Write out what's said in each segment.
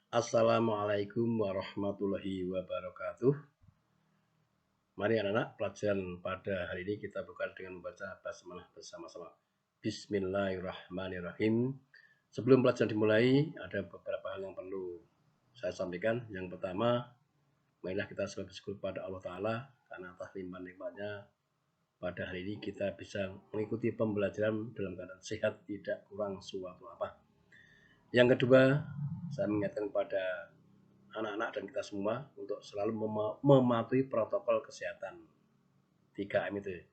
Assalamualaikum warahmatullahi wabarakatuh. Mari anak-anak, pelajaran pada hari ini kita buka dengan membaca basmalah bersama-sama. Bismillahirrahmanirrahim. Sebelum pelajaran dimulai, ada beberapa hal yang perlu saya sampaikan. Yang pertama, marilah kita selalu bersyukur pada Allah Ta'ala karena atas limpahan nikmatnya pada hari ini kita bisa mengikuti pembelajaran dalam keadaan sehat, tidak kurang suatu apa. Yang kedua, saya mengingatkan kepada anak-anak dan kita semua untuk selalu mematuhi protokol kesehatan 3M itu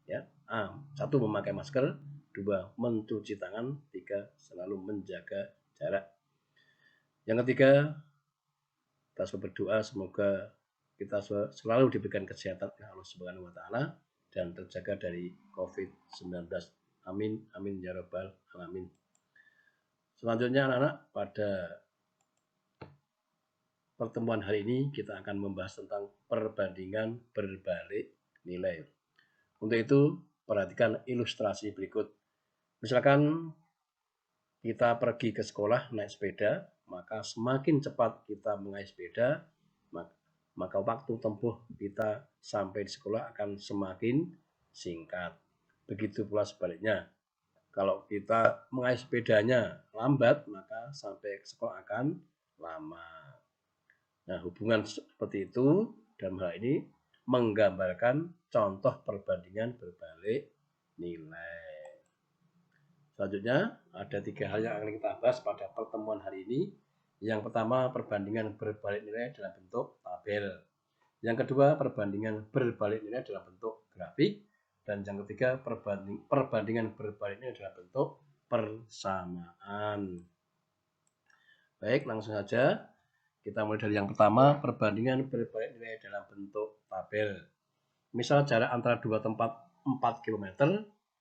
ya. Satu, memakai masker. Dua, mencuci tangan. Tiga, selalu menjaga jarak. Yang ketiga, kita selalu berdoa semoga kita selalu diberikan kesehatan oleh Allah Subhanahu wa taala dan terjaga dari COVID-19. Amin amin ya rabbal alamin. Selanjutnya anak-anak, pada pertemuan hari ini kita akan membahas tentang perbandingan berbalik nilai. Untuk itu, perhatikan ilustrasi berikut. Misalkan kita pergi ke sekolah naik sepeda, maka semakin cepat kita mengayuh sepeda, maka waktu tempuh kita sampai di sekolah akan semakin singkat. Begitu pula sebaliknya. Kalau kita mengayuh sepedanya lambat, maka sampai ke sekolah akan lama. Nah, hubungan seperti itu dalam hal ini menggambarkan contoh perbandingan berbalik nilai. Selanjutnya, ada 3 hal yang akan kita bahas pada pertemuan hari ini. Yang pertama, perbandingan berbalik nilai dalam bentuk tabel. Yang kedua, perbandingan berbalik nilai dalam bentuk grafik. Dan yang ketiga, perbandingan berbalik nilai dalam bentuk persamaan. Baik, langsung saja. Kita mulai dari yang pertama, perbandingan berbalik nilai dalam bentuk tabel. Misal jarak antara dua tempat 4 km,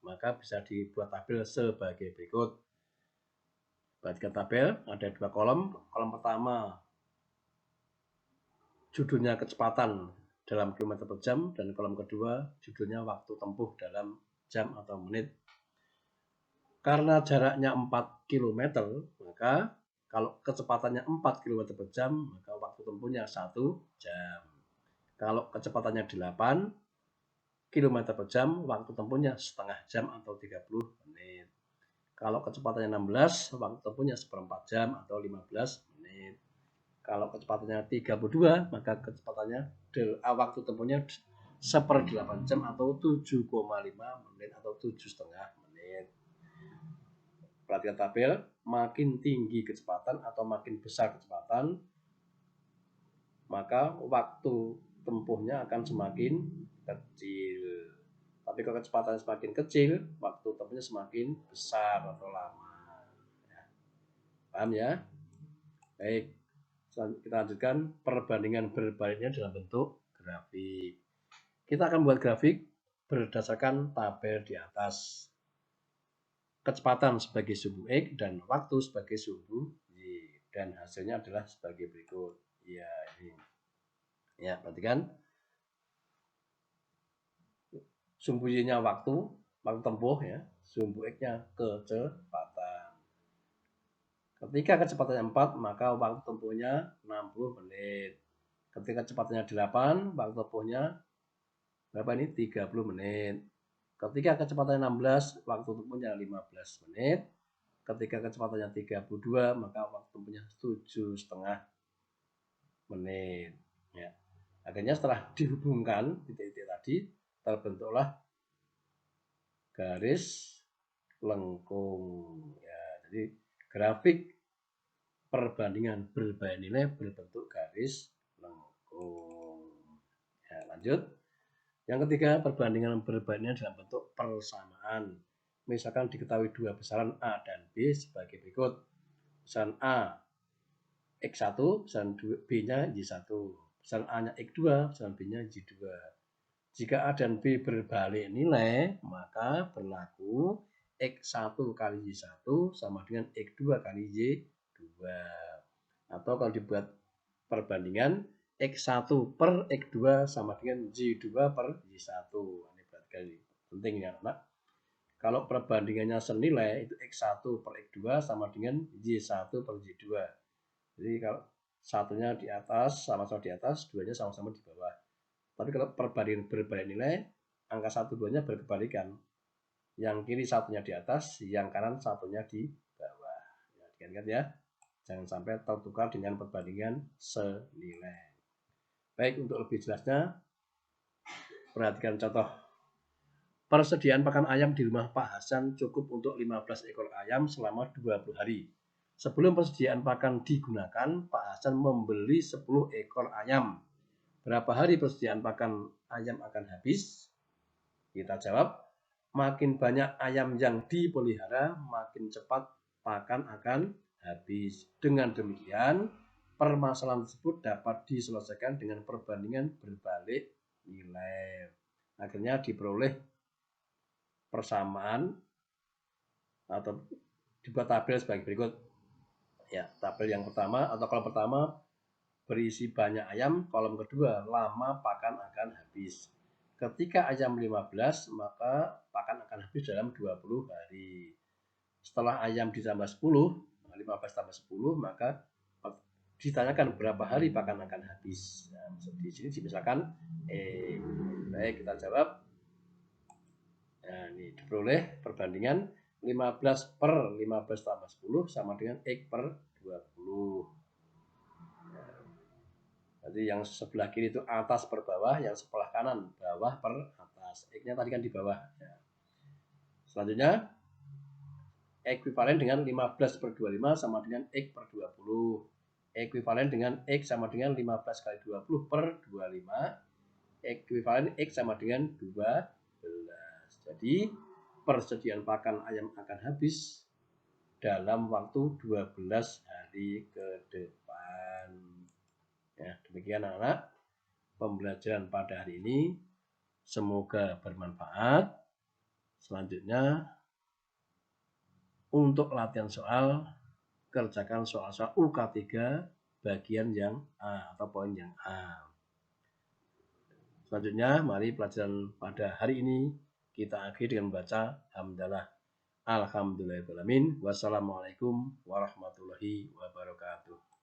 maka bisa dibuat tabel sebagai berikut. Perhatikan tabel, ada 2 kolom. Kolom pertama, judulnya kecepatan dalam kilometer per jam, dan kolom kedua, judulnya waktu tempuh dalam jam atau menit. Karena jaraknya 4 km, maka kalau kecepatannya 4 km per jam, maka waktu tempuhnya 1 jam. Kalau kecepatannya 8 km per jam, waktu tempuhnya setengah jam atau 30 menit. Kalau kecepatannya 16, waktu tempuhnya seperempat jam atau 15 menit. Kalau kecepatannya 32, maka kecepatannya waktu tempuhnya 1/8 jam atau 7,5 menit atau 7,5 menit. Perhatikan tabel, makin tinggi kecepatan atau makin besar kecepatan, maka waktu tempuhnya akan semakin kecil. Tapi kalau kecepatannya semakin kecil, waktu tempuhnya semakin besar atau lama. Paham ya? Baik, kita lanjutkan perbandingan berbaliknya dalam bentuk grafik. Kita akan membuat grafik berdasarkan tabel di atas. Kecepatan sebagai sumbu X dan waktu sebagai sumbu Y, dan hasilnya adalah sebagai berikut. Ya, ini. Ya, perhatikan. Sumbu Y-nya waktu tempuh ya. Sumbu X-nya kecepatan. Ketika kecepatannya 4, maka waktu tempuhnya 60 menit. Ketika kecepatannya 8, waktu tempuhnya berapa ini? 30 menit. Ketika kecepatannya 16, waktu tempuhnya 15 menit. Ketika kecepatannya 32, maka waktu tempuhnya 7,5 menit. Ya. Akhirnya setelah dihubungkan titik-titik tadi, terbentuklah garis lengkung. Ya, jadi grafik perbandingan berbalik nilai berbentuk garis lengkung. Ya, lanjut. Yang ketiga, perbandingan berbaliknya dalam bentuk persamaan. Misalkan diketahui dua besaran A dan B sebagai berikut. Besaran A X1, besaran B-nya Y1. Besaran A-nya X2, besaran B-nya Y2. Jika A dan B berbalik nilai, maka berlaku X1 kali Y1 sama dengan X2 kali Y2. Atau kalau dibuat perbandingan, X1 per X2 sama dengan Y2 per Y1. Ini berarti penting ya anak. Kalau perbandingannya senilai, itu X1 per X2 sama dengan Y1 per Y2. Jadi kalau satunya di atas, sama-sama di atas, duanya sama-sama di bawah. Tapi kalau perbandingan berbalik nilai, angka 1, 2-nya berkebalikan. Yang kiri satunya di atas, yang kanan satunya di bawah. Ya, diingat ya, jangan sampai tertukar dengan perbandingan senilai. Baik, untuk lebih jelasnya, perhatikan contoh. Persediaan pakan ayam di rumah Pak Hasan cukup untuk 15 ekor ayam selama 20 hari. Sebelum persediaan pakan digunakan, Pak Hasan membeli 10 ekor ayam. Berapa hari persediaan pakan ayam akan habis? Kita jawab, makin banyak ayam yang dipelihara, makin cepat pakan akan habis. Dengan demikian, permasalahan tersebut dapat diselesaikan dengan perbandingan berbalik nilai. Akhirnya diperoleh persamaan atau dibuat tabel sebagai berikut. Ya, tabel yang pertama atau kolom pertama berisi banyak ayam, kolom kedua lama pakan akan habis. Ketika ayam 15, maka pakan akan habis dalam 20 hari. Setelah ayam ditambah 10, 15 tambah 10, maka ditanyakan berapa hari pakan akan habis. Nah, di sini misalkan baik, kita jawab. Nah, ini diperoleh perbandingan 15 per 15 tambah 10 sama dengan X per 20. Jadi yang sebelah kiri itu atas per bawah, yang sebelah kanan bawah per atas. X-nya tadi kan di bawah. Ya. Selanjutnya, ekuivalen dengan 15 per 25 sama dengan X per 20. Ekuivalen dengan X sama dengan 15 kali 20 per 25. Ekuivalen X sama dengan 12. Jadi, persediaan pakan ayam akan habis dalam waktu 12 hari ke depan. Ya, demikian anak-anak pembelajaran pada hari ini. Semoga bermanfaat. Selanjutnya, untuk latihan soal, kerjakan soal-soal UK3 bagian yang A atau poin yang A. Selanjutnya, mari pelajaran pada hari ini kita akhiri dengan membaca hamdalah. Alhamdulillahirrahmanirrahim. Wassalamualaikum warahmatullahi wabarakatuh.